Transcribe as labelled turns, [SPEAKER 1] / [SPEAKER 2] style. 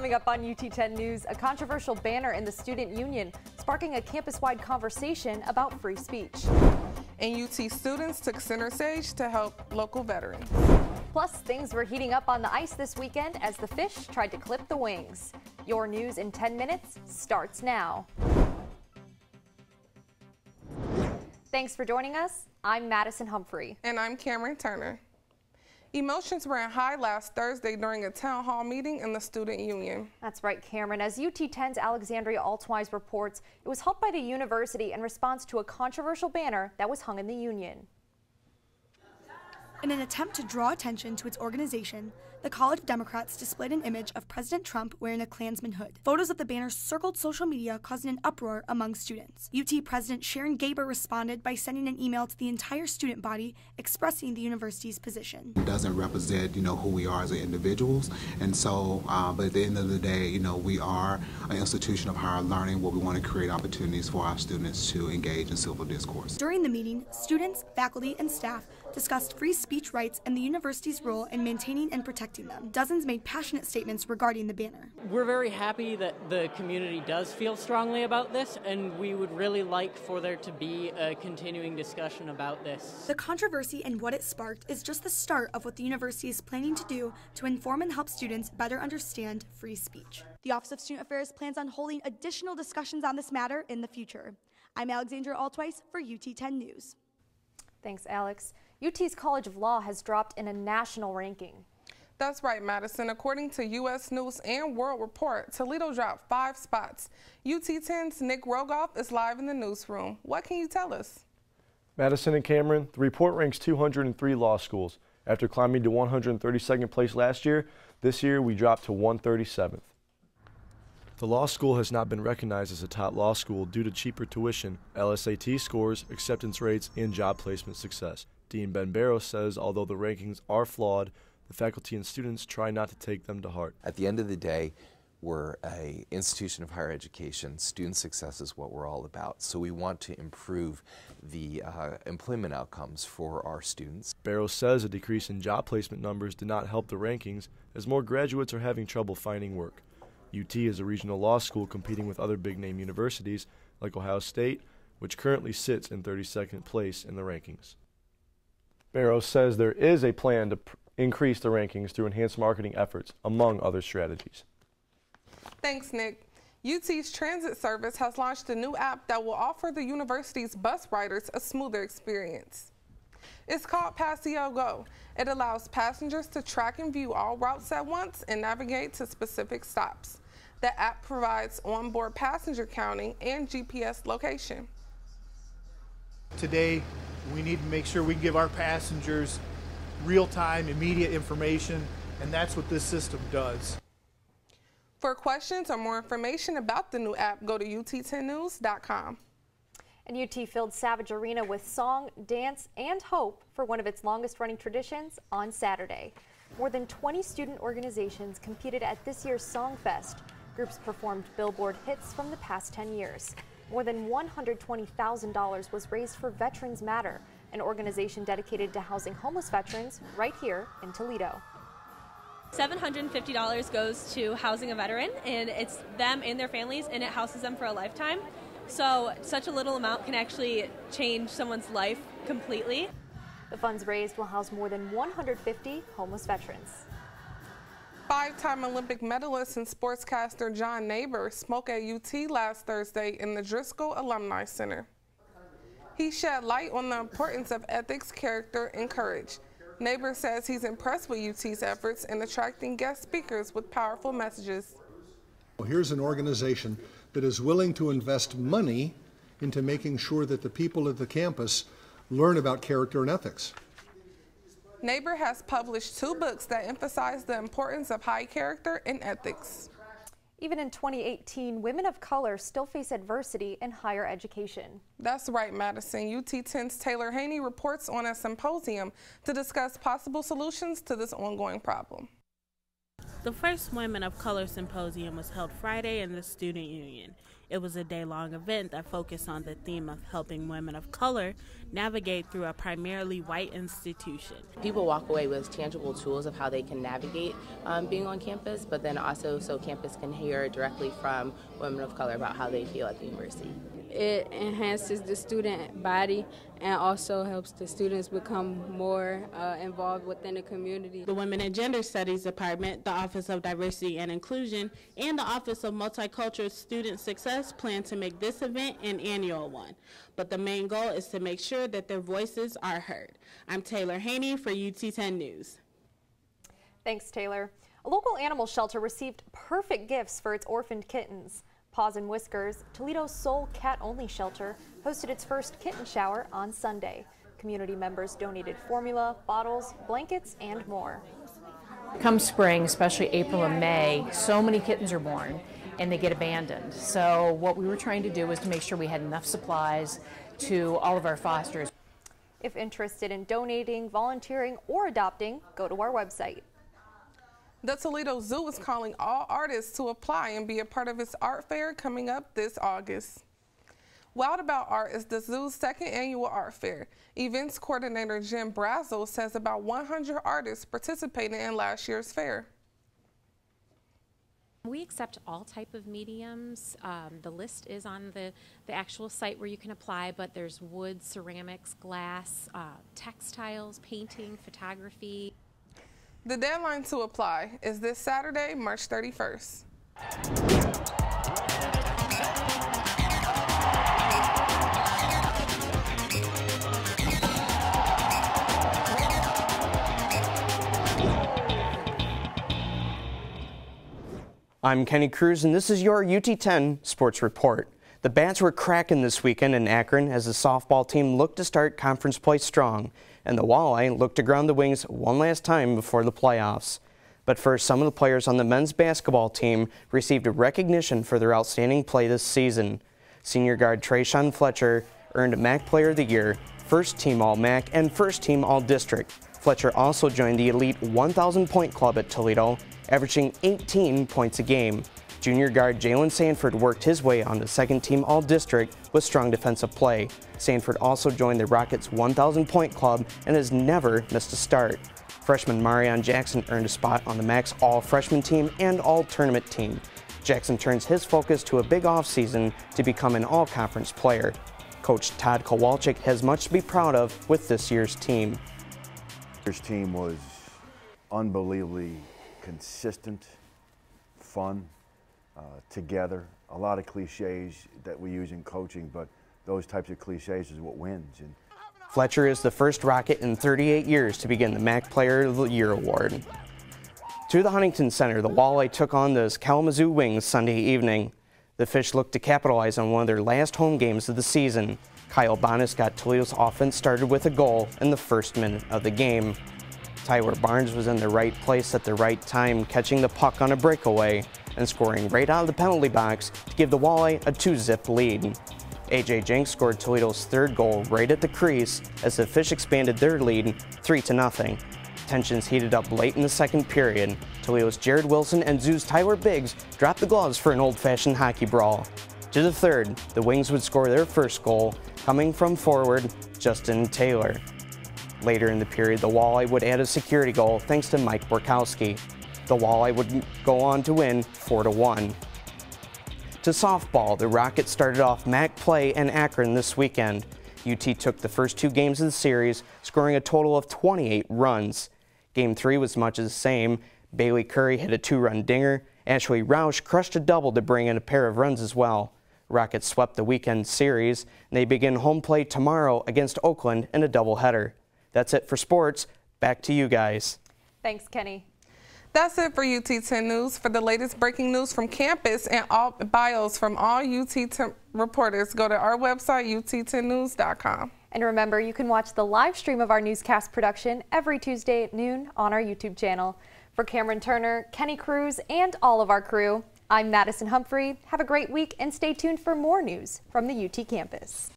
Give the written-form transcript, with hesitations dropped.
[SPEAKER 1] Coming up on UT10 News, a controversial banner in the student union sparking a campus-wide conversation about free speech.
[SPEAKER 2] And UT students took center stage to help local veterans.
[SPEAKER 1] Plus, things were heating up on the ice this weekend as the fish tried to clip the wings. Your news in 10 minutes starts now. Thanks for joining us. I'm Madison Humphrey.
[SPEAKER 2] And I'm Cameron Turner. Emotions ran high last Thursday during a town hall meeting in the student union.
[SPEAKER 1] That's right, Cameron. As UT10's Alexandria Altwise reports, it was held by the university in response to a controversial banner that was hung in the union.
[SPEAKER 3] In an attempt to draw attention to its organization, the College of Democrats displayed an image of President Trump wearing a Klansman hood. Photos of the banner circled social media, causing an uproar among students. UT President Sharon Gaber responded by sending an email to the entire student body expressing the university's position.
[SPEAKER 4] It doesn't represent, who we are as individuals, and so, but at the end of the day, we are an institution of higher learning where we want to create opportunities for our students to engage in civil discourse.
[SPEAKER 3] During the meeting, students, faculty, and staff discussed free speech rights and the university's role in maintaining and protecting them. Dozens made passionate statements regarding the banner.
[SPEAKER 5] We're very happy that the community does feel strongly about this, and we would really like for there to be a continuing discussion about this.
[SPEAKER 3] The controversy and what it sparked is just the start of what the university is planning to do to inform and help students better understand free speech. The Office of Student Affairs plans on holding additional discussions on this matter in the future. I'm Alexandria Altwise for UT10 News.
[SPEAKER 1] Thanks, Alex. UT's College of Law has dropped in a national ranking.
[SPEAKER 2] That's right, Madison. According to U.S. News and World Report, Toledo dropped 5 spots. UT10's Nick Rogoff is live in the newsroom. What can you tell us?
[SPEAKER 6] Madison and Cameron, the report ranks 203 law schools. After climbing to 132nd place last year, this year we dropped to 137th. The law school has not been recognized as a top law school due to cheaper tuition, LSAT scores, acceptance rates, and job placement success. Dean Ben Barrows says although the rankings are flawed, the faculty and students try not to take them to heart.
[SPEAKER 7] At the end of the day, we're an institution of higher education. Student success is what we're all about. So we want to improve the employment outcomes for our students.
[SPEAKER 6] Barrows says a decrease in job placement numbers did not help the rankings as more graduates are having trouble finding work. UT is a regional law school competing with other big-name universities like Ohio State, which currently sits in 32nd place in the rankings. Barrows says there is a plan to increase the rankings through enhanced marketing efforts, among other strategies.
[SPEAKER 2] Thanks, Nick. UT's transit service has launched a new app that will offer the university's bus riders a smoother experience. It's called Passio Go. It allows passengers to track and view all routes at once and navigate to specific stops. The app provides onboard passenger counting and GPS location.
[SPEAKER 8] Today, we need to make sure we give our passengers real-time, immediate information, and that's what this system does.
[SPEAKER 2] For questions or more information about the new app, go to ut10news.com.
[SPEAKER 1] And UT filled Savage Arena with song, dance, and hope for one of its longest-running traditions on Saturday. More than 20 student organizations competed at this year's Songfest. Groups performed Billboard hits from the past 10 years. More than $120,000 was raised for Veterans Matter, an organization dedicated to housing homeless veterans right here in Toledo.
[SPEAKER 9] $750 goes to housing a veteran, and it's them and their families, and it houses them for a lifetime. So such a little amount can actually change someone's life completely.
[SPEAKER 1] The funds raised will house more than 150 homeless veterans.
[SPEAKER 2] 5-time Olympic medalist and sportscaster John Neighbor spoke at UT last Thursday in the Driscoll Alumni Center. He shed light on the importance of ethics, character, and courage. Neighbor says he's impressed with UT's efforts in attracting guest speakers with powerful messages.
[SPEAKER 10] Well, here's an organization that is willing to invest money into making sure that the people at the campus learn about character and ethics.
[SPEAKER 2] Neighbor has published 2 books that emphasize the importance of high character and ethics.
[SPEAKER 1] Even in 2018, women of color still face adversity in higher education.
[SPEAKER 2] That's right, Madison. UT10's Taylor Haney reports on a symposium to discuss possible solutions to this ongoing problem.
[SPEAKER 11] The first Women of Color Symposium was held Friday in the Student Union. It was a day-long event that focused on the theme of helping women of color navigate through a primarily white institution.
[SPEAKER 12] People walk away with tangible tools of how they can navigate being on campus, but then also so campus can hear directly from women of color about how they feel at the university.
[SPEAKER 13] It enhances the student body and also helps the students become more involved within the community.
[SPEAKER 11] The Women and Gender Studies Department, the Office of Diversity and Inclusion, and the Office of Multicultural Student Success plan to make this event an annual one. But the main goal is to make sure that their voices are heard. I'm Taylor Haney for UT10 News.
[SPEAKER 1] Thanks, Taylor. A local animal shelter received perfect gifts for its orphaned kittens. Paws and Whiskers, Toledo's sole cat-only shelter, hosted its first kitten shower on Sunday. Community members donated formula, bottles, blankets, and more.
[SPEAKER 14] Come spring, especially April and May, so many kittens are born and they get abandoned. So what we were trying to do was to make sure we had enough supplies to all of our fosters.
[SPEAKER 1] If interested in donating, volunteering, or adopting, go to our website.
[SPEAKER 2] The Toledo Zoo is calling all artists to apply and be a part of its art fair coming up this August. Wild About Art is the zoo's second annual art fair. Events coordinator Jen Brazel says about 100 artists participated in last year's fair.
[SPEAKER 15] We accept all type of mediums. The list is on the actual site where you can apply, but there's wood, ceramics, glass, textiles, painting, photography.
[SPEAKER 2] The deadline to apply is this Saturday, March 31st.
[SPEAKER 16] I'm Kenny Cruz, and this is your UT10 Sports Report. The Bats were cracking this weekend in Akron as the softball team looked to start conference play strong, and the Walleye looked to ground the Wings one last time before the playoffs. But first, some of the players on the men's basketball team received a recognition for their outstanding play this season. Senior guard Trayshawn Fletcher earned MAC Player of the Year, First Team All-MAC, and First Team All-District. Fletcher also joined the elite 1,000-point club at Toledo, averaging 18 points a game. Junior guard Jalen Sanford worked his way onto second-team All-District with strong defensive play. Sanford also joined the Rockets' 1,000-point club and has never missed a start. Freshman Marion Jackson earned a spot on the MAC's All-Freshman team and All-Tournament team. Jackson turns his focus to a big offseason to become an All-Conference player. Coach Todd Kowalczyk has much to be proud of with this year's team.
[SPEAKER 17] This team was unbelievably consistent, fun, together. A lot of cliches that we use in coaching, but those types of cliches is what wins. And
[SPEAKER 16] Fletcher is the first Rocket in 38 years to begin the MAC Player of the Year award. To the Huntington Center, the Walleye took on the Kalamazoo Wings Sunday evening. The Fish looked to capitalize on one of their last home games of the season. Kyle Bonas got Toledo's offense started with a goal in the first minute of the game. Tyler Barnes was in the right place at the right time, catching the puck on a breakaway and scoring right out of the penalty box to give the Walleye a 2-zip lead. AJ Jenks scored Toledo's third goal right at the crease as the Fish expanded their lead 3-0. Tensions heated up late in the second period. Toledo's Jared Wilson and Zoo's Tyler Biggs dropped the gloves for an old-fashioned hockey brawl. To the third, the Wings would score their first goal, coming from forward Justin Taylor. Later in the period, the Walleye would add a security goal thanks to Mike Borkowski. The Walleye would go on to win 4-1. To softball, the Rockets started off MAC play in Akron this weekend. UT took the first two games of the series, scoring a total of 28 runs. Game 3 was much of the same. Bailey Curry hit a 2-run dinger. Ashley Roush crushed a double to bring in a pair of runs as well. Rockets swept the weekend series, and they begin home play tomorrow against Oakland in a doubleheader. That's it for sports. Back to you guys.
[SPEAKER 1] Thanks, Kenny.
[SPEAKER 2] That's it for UT10 News. For the latest breaking news from campus and all bios from all UT10 reporters, go to our website, ut10news.com.
[SPEAKER 1] And remember, you can watch the live stream of our newscast production every Tuesday at noon on our YouTube channel. For Cameron Turner, Kenny Cruz, and all of our crew, I'm Madison Humphrey. Have a great week and stay tuned for more news from the UT campus.